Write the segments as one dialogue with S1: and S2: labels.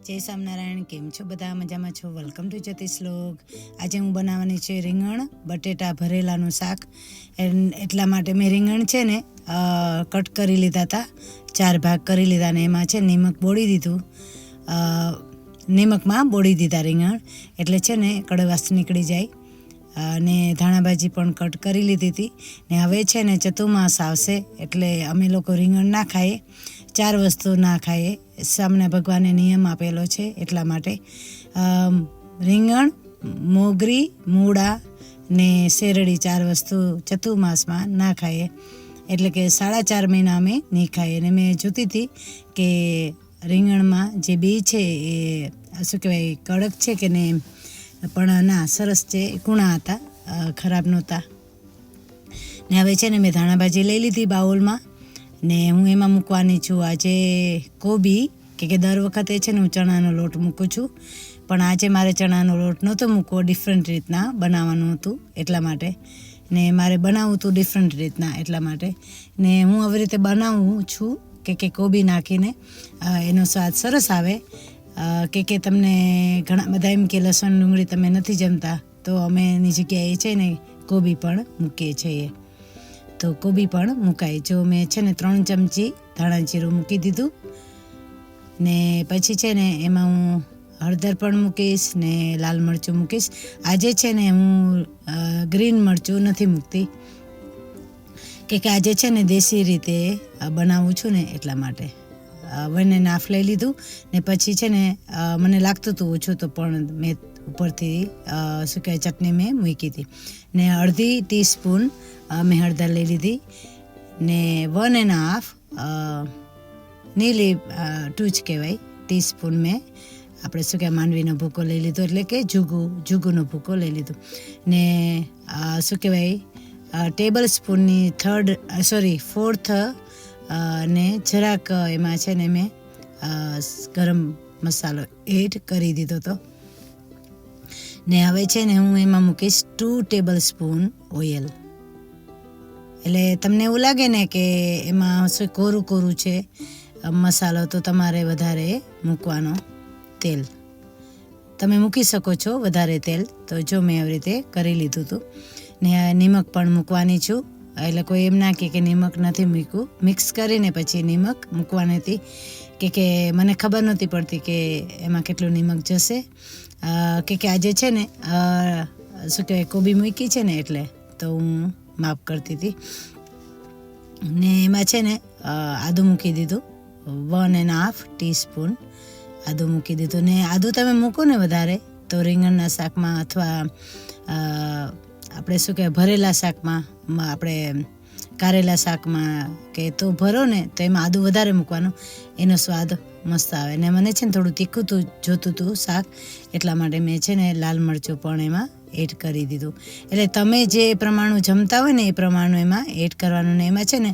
S1: જય સ્વામિનારાયણ. કેમ છો બધા? મજામાં છો? વેલકમ ટુ જ્યોતિષ લોગ. આજે હું બનાવવાની છે રીંગણ બટેટા ભરેલાનું શાક. એટલા માટે મેં રીંગણ છે ને કટ કરી લીધા હતા, 4 ભાગ કરી લીધા ને એમાં છે નિમક બોળી દીધું. નિમકમાં બોળી દીધા રીંગણ એટલે છે ને કડવાશ નીકળી જાય. અને ધાણાભાજી પણ કટ કરી લીધી હતી ને હવે છે ને ચતુર્માસ આવશે એટલે અમે લોકો રીંગણ ના ખાઈએ, 4 વસ્તુ ના ખાઈએ. સામના ભગવાને નિયમ આપેલો છે એટલા માટે રીંગણ, મોગરી, મૂળા ને શેરડી 4 વસ્તુ ચતુર્માસમાં ના ખાઈએ. એટલે કે 4.5 મહિના અમે નહીં ખાઈએ. અને મેં જોતી હતી કે રીંગણમાં જે બી છે એ શું કહેવાય કડક છે કે ને, પણ ના, સરસ છે, કૂણા હતા, ખરાબ નહોતા. ને હવે છે ને મેં ધાણાભાજી લઈ લીધી બાઉલમાં ને હું એમાં મૂકવાની છું આજે કોબી. કે દર વખતે છે ને હું ચણાનો લોટ મૂકું છું, પણ આજે મારે ચણાનો લોટ નહોતો મૂકવો, ડિફરન્ટ રીતના બનાવવાનું હતું એટલા માટે. ને મારે બનાવવું હતું ડિફરન્ટ રીતના એટલા માટે. ને હું આવી રીતે બનાવું છું કે કોબી નાખીને એનો સ્વાદ સરસ આવે. કે તમને ઘણા બધા એમ કે લસણ ડુંગળી તમે નથી જમતા, તો અમે એની જગ્યાએ છે ને કોબી પણ મૂકીએ છીએ, તો કોબી પણ મુકાય. જો મેં છે ને 3 ચમચી ધાણા જીરું મૂકી દીધું ને પછી છે ને એમાં હું હળદર પણ મૂકીશ ને લાલ મરચું મૂકીશ. આજે છે ને હું ગ્રીન મરચું નથી મૂકતી કે આજે છે ને દેશી રીતે બનાવું છું ને એટલા માટે. 1.5 લઈ લીધું ને પછી છે ને મને લાગતું હતું ઓછું, તો પણ મેં ઉપરથી શું કહેવાય ચટણી મેં મૂકી હતી. ને અડધી ટીસ્પૂન મેં હળદર લઈ લીધી ને 1.5 નીલી 2 જ કહેવાય ટીસ્પૂન મેં આપણે શું કહેવાય માંડવીનો ભૂકો લઈ લીધો, એટલે કે જુગુનો ભૂકો લઈ લીધો. ને શું કહેવાય ટેબલ સ્પૂનની 4th ને જરાક એમાં છે ને મેં ગરમ મસાલો એડ કરી દીધો હતો. ને હવે છે ને હું એમાં મૂકીશ 2 ટેબલ સ્પૂન ઓઇલ. એટલે તમને એવું લાગે ને કે એમાં શું કોરું છે મસાલો, તો તમારે વધારે મૂકવાનો તેલ. તમે મૂકી શકો છો વધારે તેલ. તો જો મેં આવી રીતે કરી લીધું હતું. ને નિમક પણ મૂકવાની છું. એટલે કોઈ એમ ના કે નિમક નથી મૂક્યું, મિક્સ કરીને પછી નિમક મૂકવાની હતી કે મને ખબર નહોતી પડતી કે એમાં કેટલું નિમક જશે. કે આજે છે ને શું કહેવાય કોબી મૂકી છે ને એટલે તો હું માપ કરતી હતી. ને એમાં છે ને આદું મૂકી દીધું, 1.5 ટીસ્પૂન આદું મૂકી દીધું. ને આદું તમે મૂકો ને વધારે તો રીંગણના શાકમાં અથવા આપણે શું કહેવાય ભરેલા શાકમાં, આપણે કારેલા શાકમાં કે તો ભરો ને તો એમાં આદું વધારે મૂકવાનું, એનો સ્વાદ મસ્ત આવે. ને મને છે ને થોડું તીખું જોતું હતું શાક, એટલા માટે મેં છે ને લાલ મરચું પણ એમાં એડ કરી દીધું. એટલે તમે જે પ્રમાણનું જમતા હોય ને એ પ્રમાણનું એમાં એડ કરવાનું. ને એમાં છે ને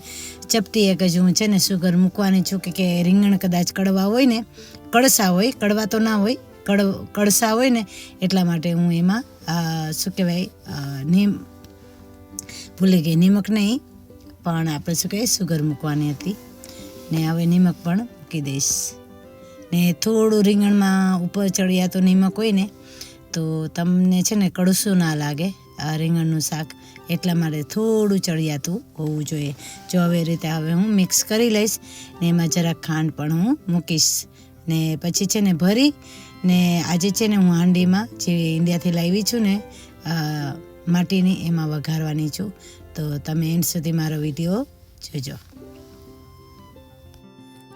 S1: ચપટી એક જ હું છે ને સુગર મૂકવાની છું કે રીંગણ કદાચ કડવા હોય ને, કડસા હોય, કડવા તો ના હોય, કડસા હોય ને એટલા માટે હું એમાં શું કહેવાય ભૂલી ગઈ, નિમક નહીં પણ આપણે શું કહેવાય સુગર મૂકવાની હતી. ને હવે નિમક પણ મૂકી દઈશ. ને થોડું રીંગણમાં ઉપર ચડિયાતું નિમક હોય ને તો તમને છે ને કડસું ના લાગે રીંગણનું શાક, એટલા માટે થોડું ચડિયાતું હોવું જોઈએ. જો હવે રીતે હવે હું મિક્સ કરી લઈશ ને એમાં જરાક ખાંડ પણ હું મૂકીશ. ને પછી છે ને ભરી ને આજે છે ને હું હાંડીમાં જે ઇન્ડિયાથી લાવી છું ને માટીની, એમાં વઘારવાની છું. તો તમે એન્ડ સુધી મારો વિડીયો જોજો.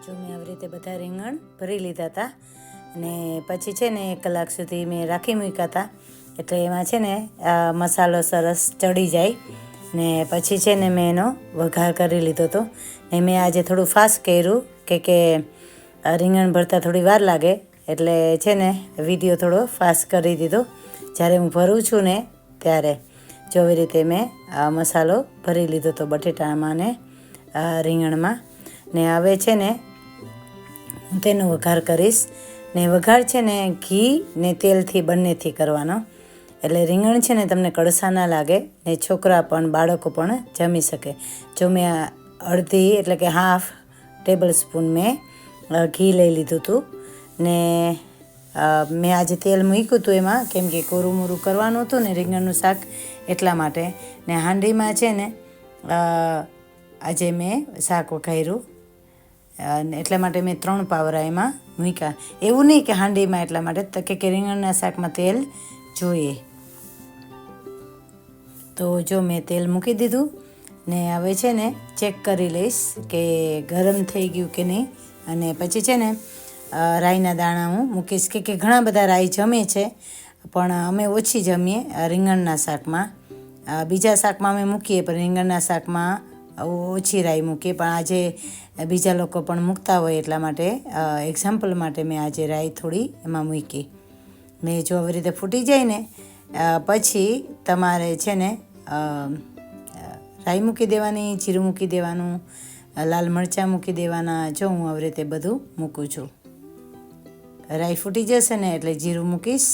S1: જો મેં આવી રીતે બધા રીંગણ ભરી લીધા હતા ને પછી છે ને 1 કલાક સુધી મેં રાખી મૂક્યા હતા, એટલે એમાં છે ને મસાલો સરસ ચડી જાય. ને પછી છે ને મેં એનો વઘાર કરી લીધો હતો. ને મેં આજે થોડું ફાસ્ટ કર્યું કે રીંગણ ભરતા થોડી વાર લાગે, એટલે છે ને વિડીયો થોડો ફાસ્ટ કરી દીધો. જ્યારે હું ભરું છું ને ત્યારે જો આવી રીતે મેં મસાલો ભરી લીધો હતો બટેટામાં ને રીંગણમાં. ને હવે છે ને હું તેનો વઘાર કરીશ. ને વઘાર છે ને ઘી ને તેલથી બંનેથી કરવાનો, એટલે રીંગણ છે ને તમને કડસા ના લાગે ને છોકરા પણ બાળકો પણ જમી શકે. જો મેં અડધી એટલે કે 1/2 ટેબલ સ્પૂન મેં ઘી લઈ લીધું હતું ને મેં આજે તેલ મૂક્યું હતું એમાં, કેમ કે કોરું મોરું કરવાનું હતું ને રીંગણનું શાક એટલા માટે. ને હાંડીમાં છે ને આજે મેં શાક વઘાર્યું, એટલા માટે મેં 3 પાવરા એમાં મૂક્યા. એવું નહીં કે હાંડીમાં એટલા માટે કે રીંગણના શાકમાં તેલ જોઈએ. તો જો મેં તેલ મૂકી દીધું ને હવે છે ને ચેક કરી લઈશ કે ગરમ થઈ ગયું કે નહીં. અને પછી છે ને રાઈના દાણા હું મૂકીશ, કે ઘણા બધા રાઈ જમે છે પણ અમે ઓછી જમીએ રીંગણના શાકમાં. બીજા શાકમાં અમે મૂકીએ પણ રીંગણના શાકમાં ઓછી રાઈ મૂકીએ. પણ આજે બીજા લોકો પણ મૂકતા હોય એટલા માટે એક્ઝામ્પલ માટે મેં આજે રાઈ થોડી એમાં મૂકી. ને જો આવી રીતે ફૂટી જાય ને પછી તમારે છે ને રાઈ મૂકી દેવાની, જીરું મૂકી દેવાનું, લાલ મરચાં મૂકી દેવાના. જો હું આવી રીતે બધું મૂકું છું. રાઈ ફૂટી જશે ને એટલે જીરું મૂકીશ,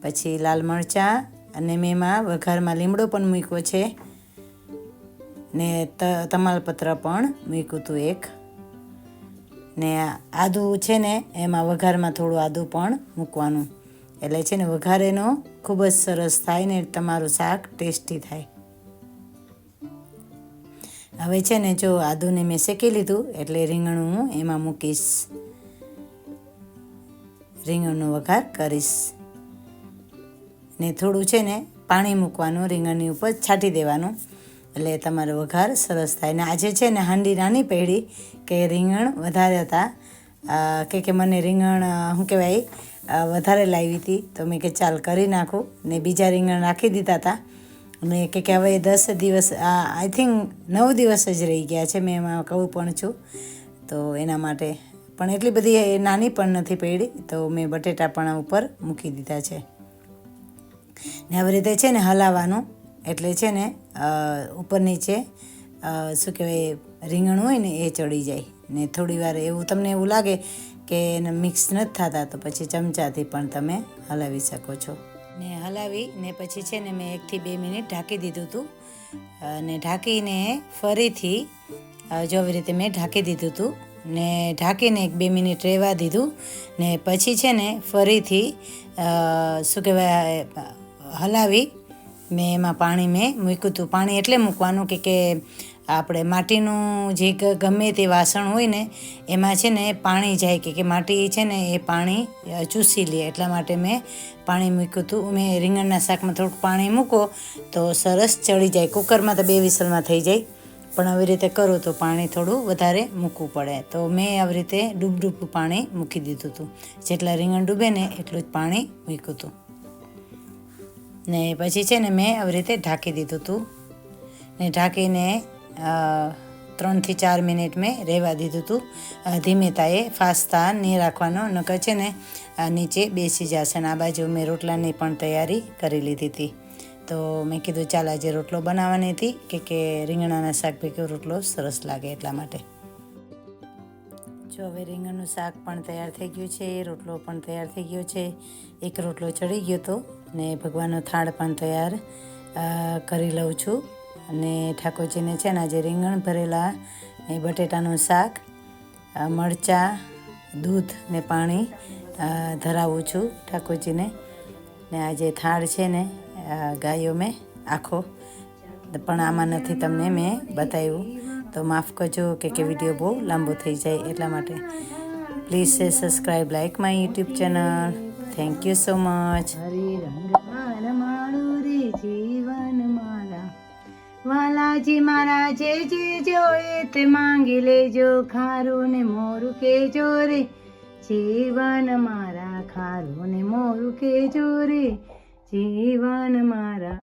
S1: પછી લાલ મરચાં, અને મેં એમાં વઘારમાં લીમડો પણ મૂક્યો છે ને તમાલપત્ર પણ મૂક્યું હતું એક. ને આદું છે ને એમાં વઘારમાં થોડું આદું પણ મૂકવાનું, એટલે છે ને વઘાર એનો ખૂબ જ સરસ થાય ને તમારું શાક ટેસ્ટી થાય. હવે છે ને જો આદુને મેં શેકી લીધું એટલે રીંગણ હું એમાં મૂકીશ, રીંગણનો વઘાર કરીશ. ને થોડું છે ને પાણી મૂકવાનું, રીંગણની ઉપર છાંટી દેવાનું, એટલે તમારો વઘાર સરસ થાય. ને આજે છે ને હાંડી નાની પડી કે રીંગણ વધારે હતા, કે મને રીંગણ શું કહેવાય વધારે લાવી હતી, તો મેં કે ચાલ કરી નાખું. ને બીજા રીંગણ રાખી દીધા હતા અને કે હવે 10 દિવસ આઈ થિંક 9 દિવસ જ રહી ગયા છે, મેં એમાં કહું પણ છું. તો એના માટે પણ એટલી બધી નાની પણ નથી પડી, તો મેં બટેટા પણ ઉપર મૂકી દીધા છે. ને આવી રીતે છે ને હલાવવાનું, એટલે છે ને ઉપર નીચે શું કહેવાય રીંગણ હોય ને એ ચડી જાય. ને થોડી વાર એવું તમને એવું લાગે કે એને મિક્સ નથી થતા, તો પછી ચમચાથી પણ તમે હલાવી શકો છો. ને હલાવી ને પછી છે ને મેં 1 થી 2 મિનિટ ઢાંકી દીધું હતું. ને ઢાંકીને ફરીથી જો આવી રીતે મેં ઢાંકી દીધું હતું ને ઢાંકીને 1-2 મિનિટ રહેવા દીધું. ને પછી છે ને ફરીથી શું કહેવાય હલાવી મેં એમાં પાણી મેં મૂક્યું હતું. પાણી એટલે મૂકવાનું કે આપણે માટીનું જે ગમે તે વાસણ હોય ને એમાં છે ને પાણી જાય, કે માટી છે ને એ પાણી ચૂસી લે, એટલા માટે મેં પાણી મૂક્યું હતું. મેં રીંગણના શાકમાં થોડુંક પાણી મૂકો તો સરસ ચડી જાય. કુકરમાં તો 2 વિસલમાં થઈ જાય, પણ આવી રીતે કરો તો પાણી થોડું વધારે મૂકવું પડે. તો મેં આવી રીતે ડૂબડૂબું પાણી મૂકી દીધું હતું, જેટલા રીંગણ ડૂબે ને એટલું જ પાણી મૂક્યું હતું. ને પછી છે ને મેં આવી રીતે ઢાંકી દીધું હતું ને ઢાંકીને 3 થી 4 મિનિટ મેં રહેવા દીધું હતું. ધીમે તાએ ફાસ્ટ તાર નહીં રાખવાનો, નકર છે ને નીચે બેસી જશે. ને આ બાજુ મેં રોટલાની પણ તૈયારી કરી લીધી હતી. તો મેં કીધું ચાલ આજે રોટલો બનાવવાની હતી, કે રીંગણાના શાક ભેગો રોટલો સરસ લાગે એટલા માટે. જો હવે રીંગણનું શાક પણ તૈયાર થઈ ગયું છે, રોટલો પણ તૈયાર થઈ ગયો છે. એક રોટલો ચડી ગયો હતો ને ભગવાનનો થાળ પણ તૈયાર કરી લઉં છું. અને ઠાકોરજીને છે ને આજે રીંગણ ભરેલા ને બટેટાનું શાક, મરચાં, દૂધ ને પાણી ધરાવું છું ઠાકોરજીને. ને આજે થાળ છે ને ગાયો મેં આખો, પણ આમાં નથી તમને મેં બતાવ્યું, તો માફ કરજો કે વિડીયો બહુ લાંબો થઈ જાય એટલા માટે. પ્લીઝ સે subscribe, like my YouTube channel. Thank you so much. Hari રંગ મારું રે જીવન મારા વાલાજી મારા, જે જોએ તે માંગી લેજો, ખારું ને મોરું કેજો રે જીવન મારા, ખારું ને મોરું કેજો રે જીવન મારા.